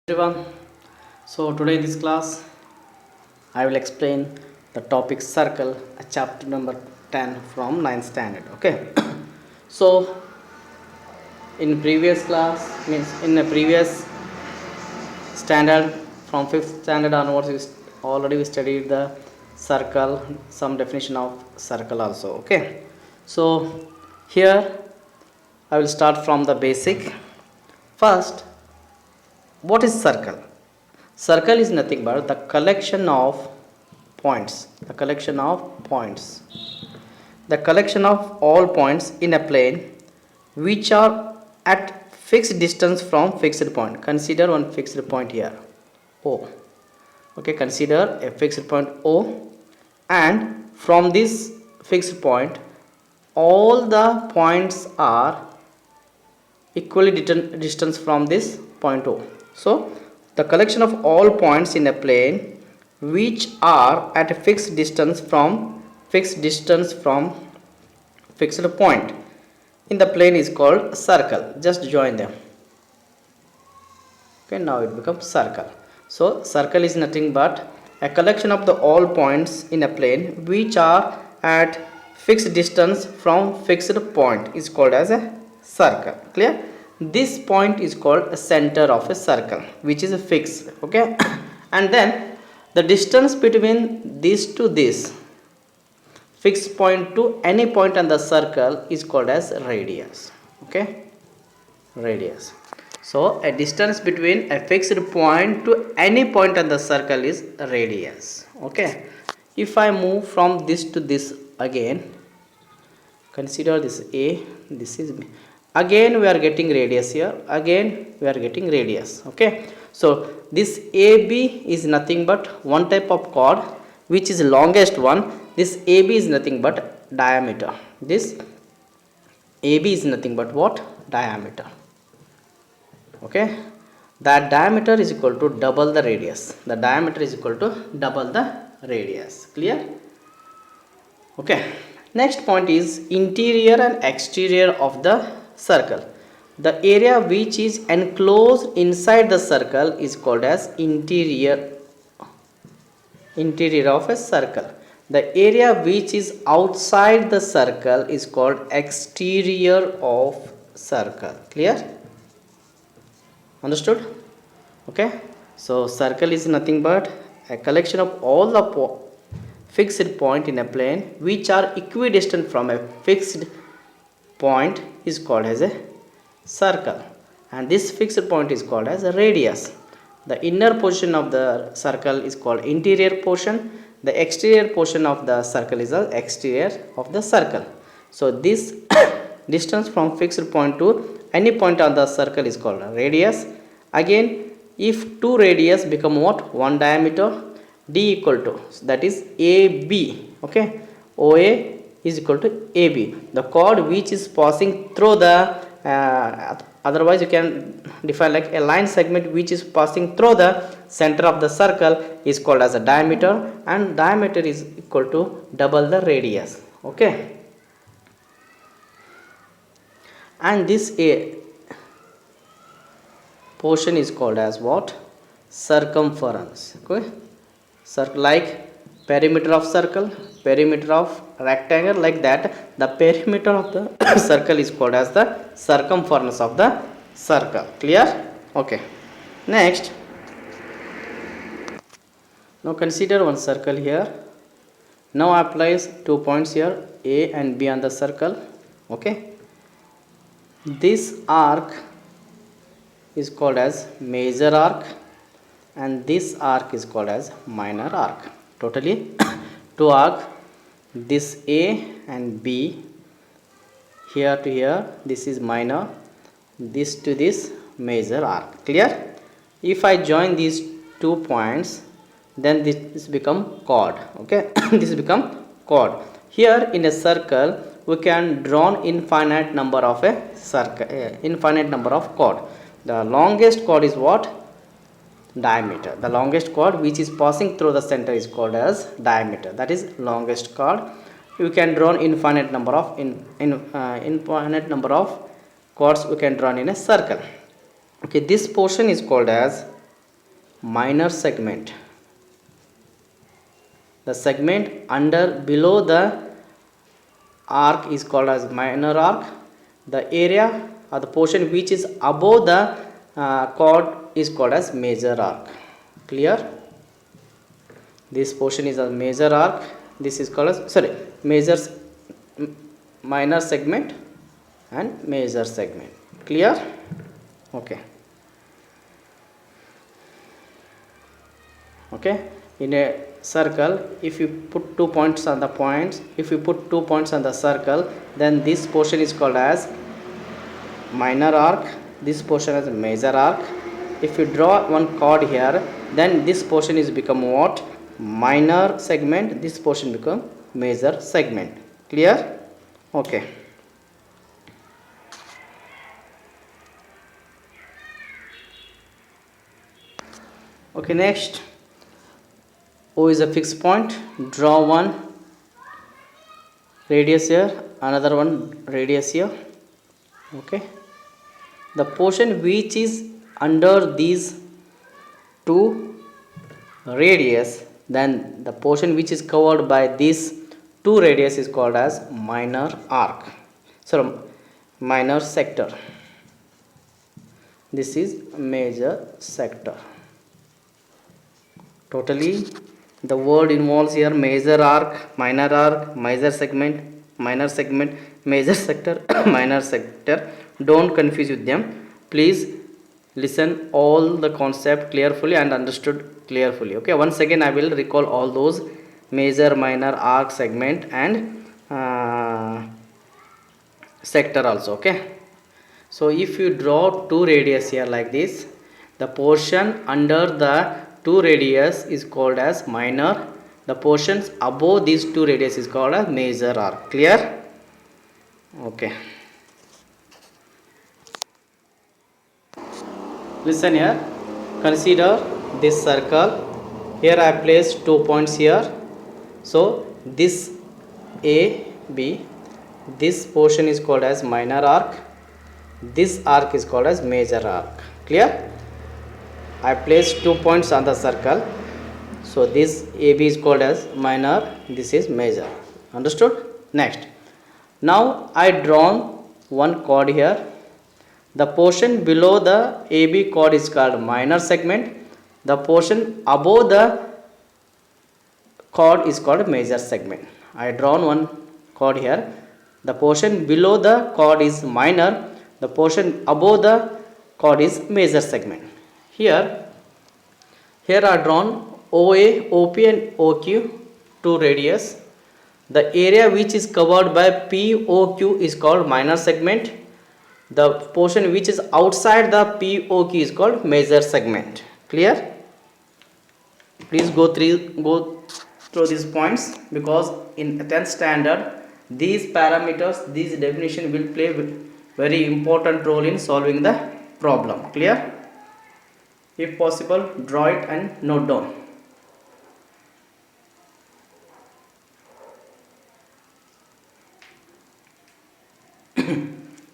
Everyone, so today in this class I will explain the topic circle, chapter number 10 from ninth standard. Okay, so in previous class, means in the previous standard, from 5th standard onwards, already we studied the circle, some definition of circle also. Okay, so here I will start from the basic. First, what is circle? Circle is nothing but the collection of points. The collection of points. The collection of all points in a plane which are at fixed distance from fixed point. Consider one fixed point here, O. Okay, consider a fixed point O, and from this fixed point all the points are equally distance from this point O. So the collection of all points in a plane which are at a fixed distance from fixed point in the plane is called circle. Just join them. Okay, now it becomes circle. So circle is nothing but a collection of the all points in a plane which are at fixed distance from fixed point is called as a circle. Clear? This point is called a center of a circle, which is a fixed. Okay, and then the distance between this to this fixed point to any point on the circle is called as radius. Okay, radius. So a distance between a fixed point to any point on the circle is radius. Okay, if I move from this to this again, consider this A, this is B. Again we are getting radius here, again we are getting radius. Okay, so this AB is nothing but one type of chord which is longest one. This AB is nothing but diameter. This AB is nothing but what? Diameter. Okay, that diameter is equal to double the radius. The diameter is equal to double the radius. Clear? Okay, next point is interior and exterior of the circle. The area which is enclosed inside the circle is called as interior of a circle. The area which is outside the circle is called exterior of circle. Clear? Understood? Okay, so circle is nothing but a collection of all the fixed point in a plane which are equidistant from a fixed point is called as a circle, and this fixed point is called as a radius. The inner portion of the circle is called interior portion. The exterior portion of the circle is the exterior of the circle. So this distance from fixed point to any point on the circle is called radius. Again, if two radius become what? One diameter, D equal to, that is AB. Okay, OA is equal to AB. The chord which is passing through the otherwise you can define like a line segment which is passing through the center of the circle is called as a diameter, and diameter is equal to double the radius. Okay, and this A portion is called as what? Circumference. Okay, like perimeter of circle, perimeter of rectangle, like that the perimeter of the circle is called as the circumference of the circle. Clear? Okay, next, now consider one circle here. Now I place 2 points here, A and B on the circle. Okay, this arc is called as major arc and this arc is called as minor arc. Totally 2 arc, this A and B, here to here this is minor, this to this major arc. Clear? If I join these 2 points, then this become chord. Okay, this become chord. Here in a circle we can draw infinite number of a circle, infinite number of chord. The longest chord is what? Diameter. The longest chord which is passing through the center is called as diameter. That is longest chord. You can draw infinite number of infinite number of chords we can draw in a circle. Okay, this portion is called as minor segment. The segment under below the arc is called as minor arc. The area or the portion which is above the chord is called as major arc. Clear? This portion is a major arc. This is called as minor segment and major segment. Clear? Okay. Okay. In a circle, if you put 2 points on the points, if you put 2 points on the circle, then this portion is called as minor arc, this portion is major arc. If you draw one chord here, then this portion is become what? Minor segment, this portion become major segment. Clear? Okay. Okay, next, O is a fixed point. Draw one radius here, another one radius here. Okay, the portion which is under these two radius, then the portion which is covered by these two radius is called as minor arc, so minor sector. This is major sector. Totally the word involves here major arc, major segment, major sector, minor sector. Don't confuse with them. Please listen all the concept carefully and understood carefully. Okay, once again I will recall all those major, minor, arc, segment and sector also. Okay, so if you draw two radius here like this, the portion under the two radius is called as minor, the portions above these two radius is called as major arc. Clear? Okay, listen here, consider this circle. Here I placed 2 points here, so this A, B, this portion is called as minor arc, this arc is called as major arc. Clear? I placed 2 points on the circle, so this AB is called as minor, this is major. Understood? Next, now I drawn one chord here. The portion below the AB chord is called minor segment, the portion above the chord is called major segment. I drawn one chord here. The portion below the chord is minor, the portion above the chord is major segment. Here are drawn OA, OP and OQ, two radius. The area which is covered by POQ is called minor segment. The portion which is outside the POQ is called major segment. Clear? Please go through these points, because in 10th standard these parameters, these definition will play very important role in solving the problem. Clear? If possible, draw it and note down.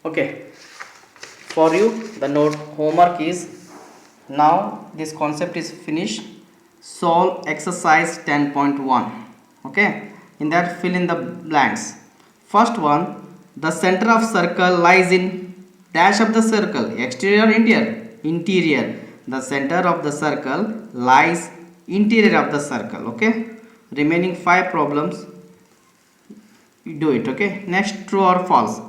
Okay, for you the note homework is, now this concept is finished, solve exercise 10.1. okay, in that fill in the blanks. First one, the center of circle lies in dash of the circle, exterior, interior. The center of the circle lies interior of the circle. Okay, remaining 5 problems you do it. Okay, next, true or false.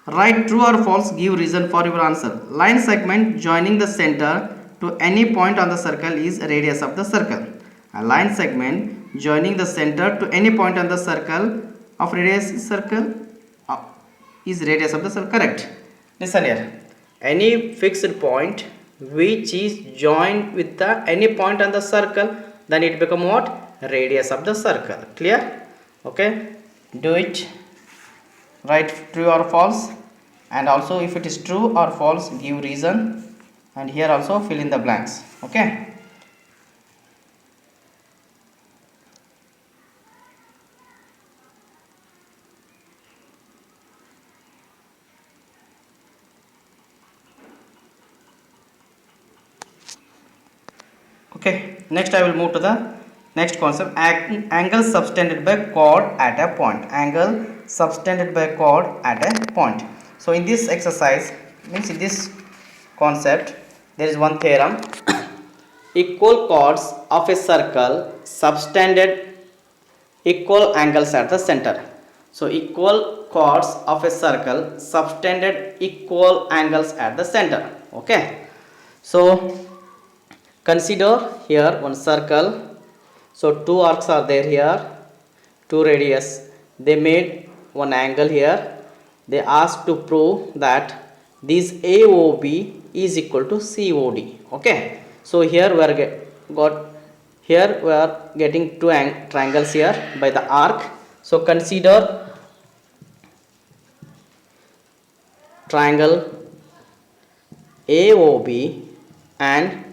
Write true or false, give reason for your answer. Line segment joining the center to any point on the circle is radius of the circle. A line segment joining the center to any point on the circle of circle is radius of the circle. Correct. Listen here. Any fixed point which is joined with the any point on the circle, then it become what? Radius of the circle. Clear? Okay. Do it. Write true or false, and also if it is true or false, give reason, and here also fill in the blanks. Okay. Okay, next I will move to the next concept, angle subtended by chord at a point. Angle subtended by chord at a point. So in this exercise, means in this concept, there is one theorem. Equal chords of a circle subtended equal angles at the center. So equal chords of a circle subtended equal angles at the center. Okay, so consider here one circle. So two arcs are there here, two radius. They made one angle here. They asked to prove that this AOB is equal to COD. Okay, so here we are getting two triangles here by the arc. So consider triangle AOB and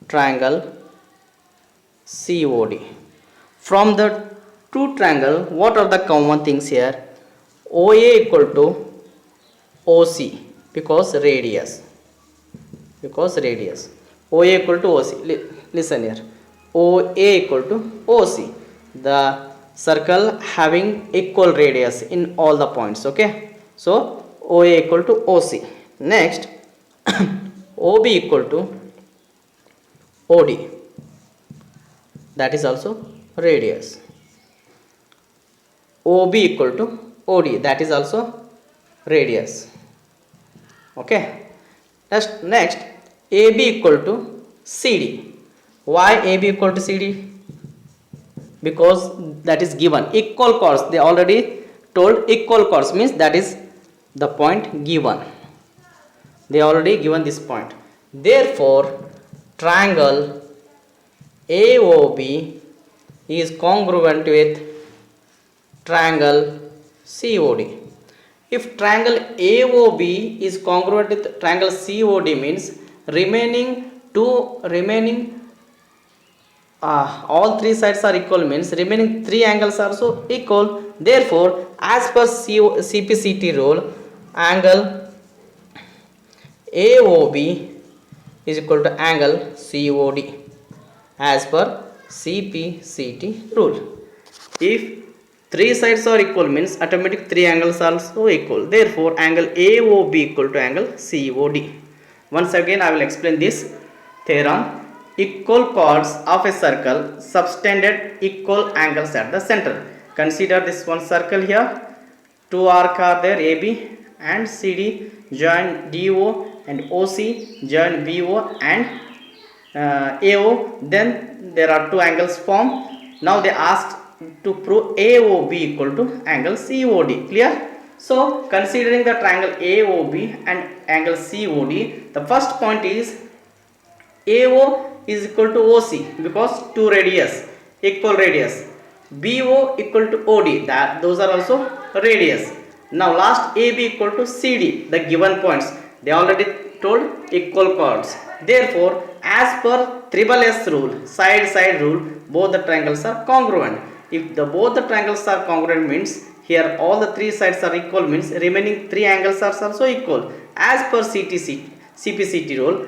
triangle COD. From the two triangle, what are the common things here? OA equal to OC because radius. OA equal to OC. Listen here. OA equal to OC. The circle having equal radius in all the points. Okay. So OA equal to OC. Next, OB equal to OD. That is also radius. OB equal to OD. That is also radius. Okay. Next, AB equal to CD. Why AB equal to CD? Because that is given. Equal chords. They already told equal chords means that is the point given. They already given this point. Therefore, triangle AOB is congruent with triangle COD. If triangle AOB is congruent with triangle COD means all three sides are equal means remaining three angles are also equal. Therefore, as per CPCT rule, angle AOB is equal to angle COD as per CPCT rule. If three sides are equal means automatic three angles are also equal. Therefore, angle AOB equal to angle COD. Once again, I will explain this theorem. Equal chords of a circle subtended equal angles at the center. Consider this one circle here. Two arcs are there, AB and CD join DO and OC join BO and AO. Then there are two angles formed. Now they asked to prove AOB equal to angle COD. Clear? So considering the triangle AOB and angle COD, the first point is AO is equal to OC because two radius, equal radius. BO equal to OD, that those are also radius. Now last AB equal to CD, the given points. They already told equal chords. Therefore, as per SSS rule, side rule, both the triangles are congruent. If both the triangles are congruent means here all the three sides are equal means remaining three angles are also equal as per CPCT rule.